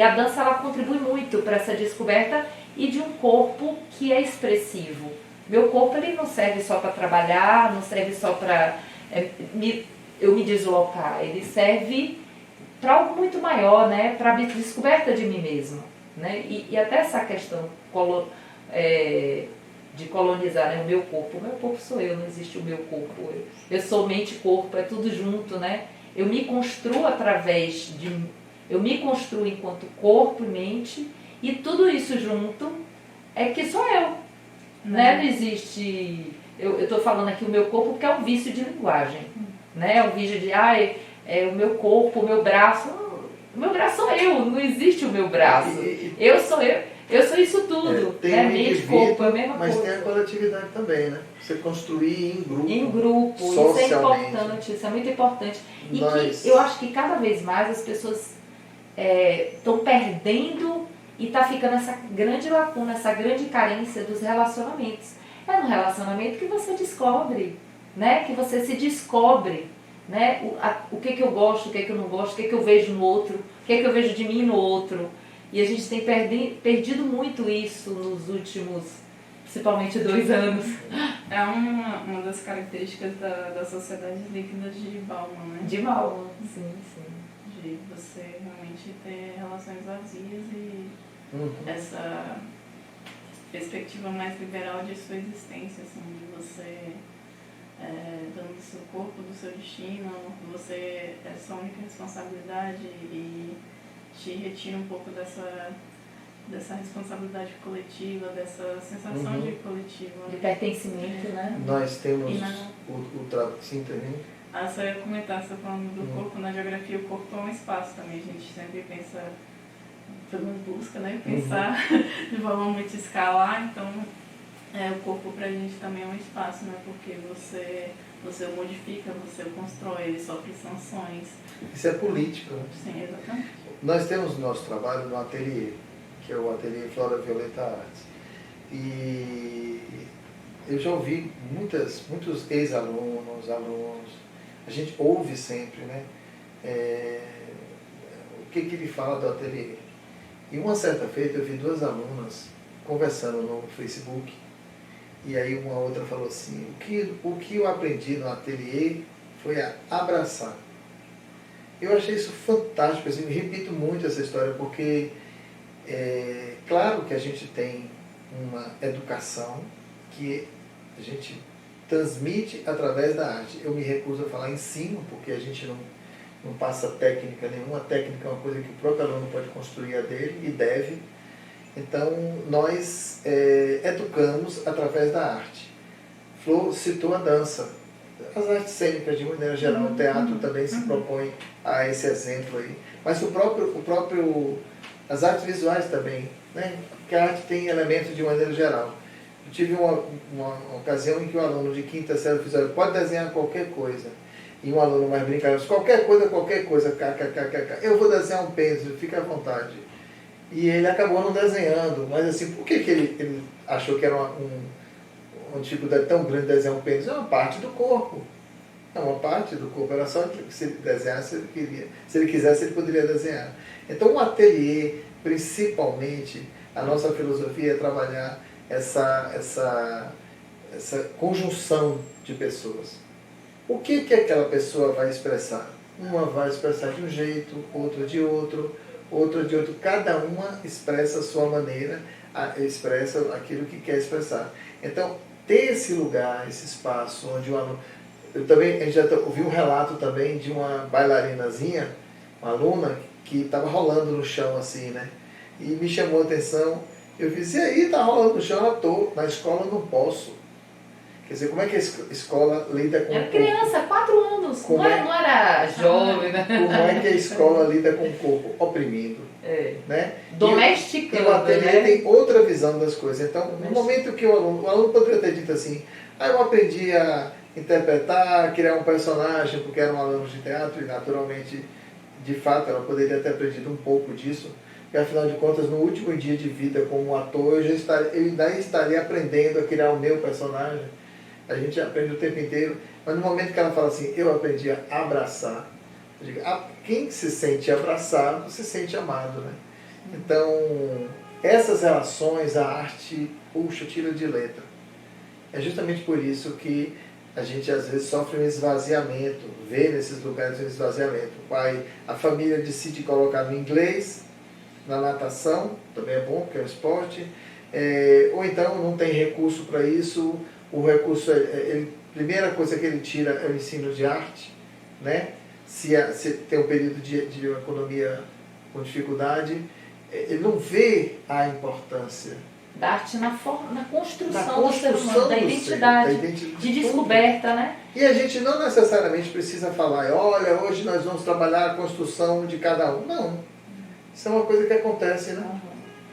a dança, ela contribui muito para essa descoberta e de um corpo que é expressivo. Meu corpo, ele não serve só para trabalhar, não serve só para eu me deslocar, ele serve para algo muito maior, né? Para a descoberta de mim mesmo, né? E até essa questão de colonizar, né? O meu corpo sou eu, não existe o meu corpo, eu sou mente e corpo, é tudo junto, né? Eu me construo eu me construo enquanto corpo e mente, e tudo isso junto é que sou eu, né? Não existe... Eu estou falando aqui o meu corpo porque é um vício de linguagem, né? É um vício de, o meu corpo, o meu braço. O meu braço sou eu, não existe o meu braço. Eu sou isso tudo. Tem né? Mente, corpo, é a mesma mas coisa. tem a coletividade também, né? Você construir em grupo. Em grupo, isso é importante, isso é muito importante. E que eu acho que cada vez mais as pessoas estão perdendo e está ficando essa grande lacuna, essa grande carência dos relacionamentos. É no relacionamento que você descobre, né? Que você se descobre, né? O que eu gosto, o que eu não gosto, o que eu vejo no outro, o que eu vejo de mim no outro. E a gente tem perdido muito isso nos últimos, principalmente 2 anos. É uma das características das sociedades líquidas de Bauman, né? De Bauman, sim. De você realmente ter relações vazias e essa perspectiva mais liberal de sua existência, assim, de você dono do seu corpo, do seu destino, você é sua única responsabilidade e te retira um pouco dessa responsabilidade coletiva, dessa sensação de coletivo. De pertencimento, né? Nós temos o trabalho. Sim, também. Só ia comentar, você falando do corpo, na geografia o corpo é um espaço também, a gente sempre pensa, pelo menos busca, né? Pensar de forma muito escalar, então o corpo pra gente também é um espaço, né? Porque você o modifica, você o constrói, ele sofre sanções. Isso é político, né? Sim, exatamente. Nós temos o nosso trabalho no ateliê, que é o Ateliê Flora Violeta Artes. E eu já ouvi muitos ex-alunos, alunos, a gente ouve sempre, né? O que ele fala do ateliê. E uma certa feita eu vi 2 alunas conversando no Facebook, e aí uma outra falou assim, o que eu aprendi no ateliê foi a abraçar. Eu achei isso fantástico, assim, eu repito muito essa história, porque claro que a gente tem uma educação que a gente transmite através da arte. Eu me recuso a falar ensino, porque a gente não passa técnica nenhuma. A técnica é uma coisa que o próprio aluno pode construir a dele e deve. Então, nós educamos através da arte. Flor citou a dança. As artes cênicas, de maneira geral, o teatro também se propõe a esse exemplo aí. Mas as artes visuais também, né? Porque a arte tem elementos de maneira geral. Eu tive uma ocasião em que o aluno de 5ª série fizeram, pode desenhar qualquer coisa. E um aluno mais brincalhão, qualquer coisa, kkkk. Eu vou desenhar um pêndulo, fica à vontade. E ele acabou não desenhando, mas assim, por que ele achou que era uma dificuldade tão grande de desenhar um pênis? É uma parte do corpo. É uma parte do corpo, era só que se ele desenhasse, se ele queria. Se ele quisesse, ele poderia desenhar. Então, o ateliê, principalmente, a nossa filosofia é trabalhar essa conjunção de pessoas. O que aquela pessoa vai expressar? Uma vai expressar de um jeito, outra de outro, outra de outro. Cada uma expressa a sua maneira, expressa aquilo que quer expressar. Então, ter esse lugar, esse espaço onde o aluno... a gente já ouviu um relato também de uma bailarinazinha, uma aluna, que estava rolando no chão assim, né? E me chamou a atenção. Eu disse, e aí, tá rolando no chão? Ela tô, na escola não posso. Quer dizer, como é que a escola lida com... Era criança, 4 anos, não era jovem, né? Como é que a escola lida com o corpo? Oprimindo. Né? Domesticando. E o ateliê tem outra visão das coisas. Então, no momento que o aluno poderia ter dito assim, eu aprendi a interpretar, criar um personagem, porque era um aluno de teatro, e naturalmente, de fato, ela poderia ter aprendido um pouco disso. E afinal de contas, no último dia de vida como ator, eu ainda estaria aprendendo a criar o meu personagem. A gente aprende o tempo inteiro. Mas no momento que ela fala assim, eu aprendi a abraçar, eu digo, quem se sente abraçado, se sente amado, né? Então, essas relações, a arte, tira de letra. É justamente por isso que a gente às vezes sofre um esvaziamento, vê nesses lugares um esvaziamento. A família decide colocar no inglês, na natação, também é bom, porque é um esporte, ou então não tem recurso para isso, o recurso, primeira coisa que ele tira é o ensino de arte, né? Se tem um período de economia com dificuldade, ele não vê a importância da arte na construção do ser humano, da identidade, de descoberta, né? E a gente não necessariamente precisa falar, olha, hoje nós vamos trabalhar a construção de cada um. Não. Isso é uma coisa que acontece, né?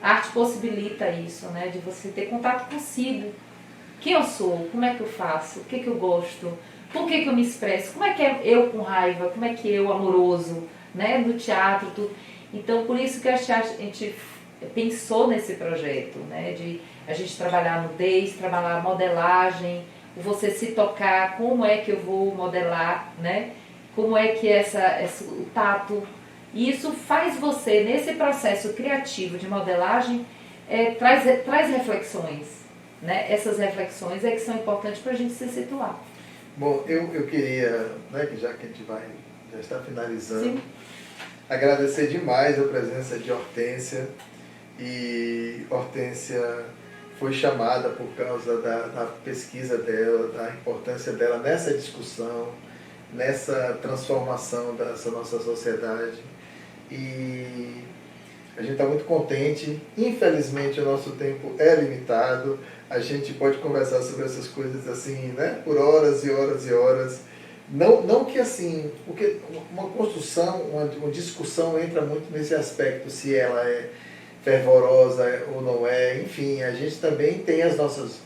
A arte possibilita isso, né? De você ter contato consigo. Quem eu sou? Como é que eu faço? O que eu gosto? Por que eu me expresso? Como é que é eu com raiva? Como é que eu amoroso? Né? No teatro, tudo. Então, por isso que a gente pensou nesse projeto, né? De a gente trabalhar nudez, trabalhar modelagem, você se tocar, como é que eu vou modelar, né? Como é que o tato... E isso faz você, nesse processo criativo de modelagem, traz reflexões. Né? Essas reflexões que são importantes para a gente se situar. Bom, eu queria, né, que já que a gente já está finalizando, Sim. agradecer demais a presença de Hortência. E Hortência foi chamada por causa da pesquisa dela, da importância dela nessa discussão, nessa transformação dessa nossa sociedade. E a gente está muito contente. Infelizmente o nosso tempo é limitado. A gente pode conversar sobre essas coisas assim, né, por horas e horas e horas. Não que assim, porque uma construção, uma discussão entra muito nesse aspecto, se ela é fervorosa ou não é. Enfim, a gente também tem as nossas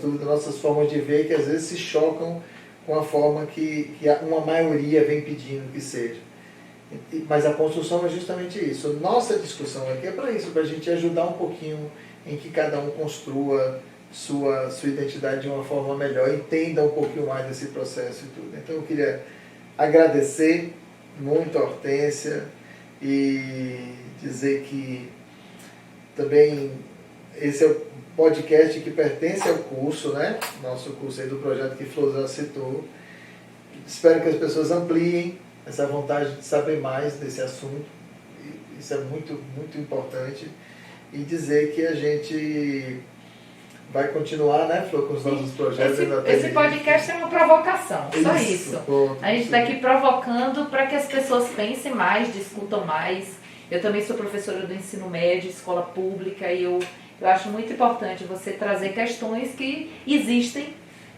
dúvidas, nossas formas de ver, que às vezes se chocam com a forma que uma maioria vem pedindo que seja. Mas a construção é justamente isso. Nossa discussão aqui é para isso, para a gente ajudar um pouquinho em que cada um construa sua identidade de uma forma melhor, entenda um pouquinho mais desse processo e tudo. Então eu queria agradecer muito a Hortência e dizer que também esse é o podcast que pertence ao curso, né? Nosso curso aí do projeto que Flor já citou. Espero que as pessoas ampliem essa vontade de saber mais desse assunto. Isso é muito, muito importante. E dizer que a gente vai continuar, né, Flor, com os nossos projetos. Esse podcast é uma provocação, só isso. A gente está aqui provocando para que as pessoas pensem mais, discutam mais. Eu também sou professora do ensino médio, escola pública, e eu acho muito importante você trazer questões que existem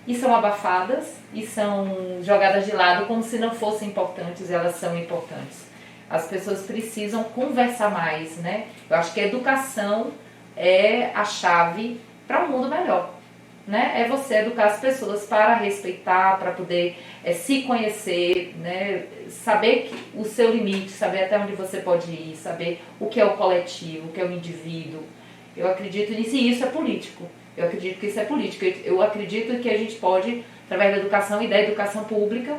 e são abafadas e são jogadas de lado como se não fossem importantes, elas são importantes. As pessoas precisam conversar mais, né? Eu acho que a educação é a chave para um mundo melhor, né? É você educar as pessoas para respeitar, para poder se conhecer, né? Saber o seu limite, saber até onde você pode ir, saber o que é o coletivo, o que é o indivíduo. Eu acredito nisso e isso é político. Eu acredito que isso é político. Eu acredito que a gente pode, através da educação e da educação pública,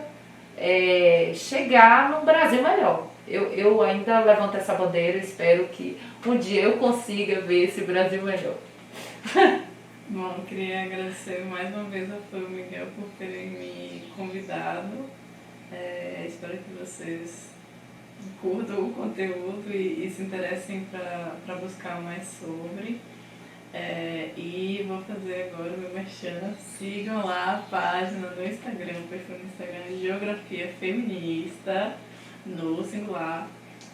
chegar num Brasil melhor. Eu ainda levanto essa bandeira e espero que um dia eu consiga ver esse Brasil melhor. Bom, eu queria agradecer mais uma vez a Flor e o Miguel por terem me convidado. Espero que vocês curtam o conteúdo e se interessem para buscar mais sobre. E vou fazer agora o meu merchan. Sigam lá a página do Instagram, o perfil no Instagram Geografia Feminista, no singular,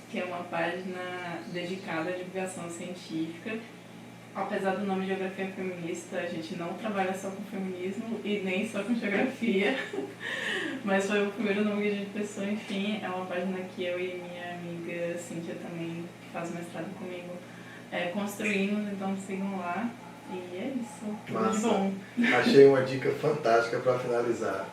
que é uma página dedicada à divulgação científica. Apesar do nome Geografia Feminista, a gente não trabalha só com feminismo e nem só com geografia, mas foi o primeiro nome que a gente pensou. Enfim, é uma página que eu e minha amiga Cíntia também, que faz mestrado comigo, construímos, então sigam lá. E é isso. Tudo de bom. Achei uma dica fantástica para finalizar.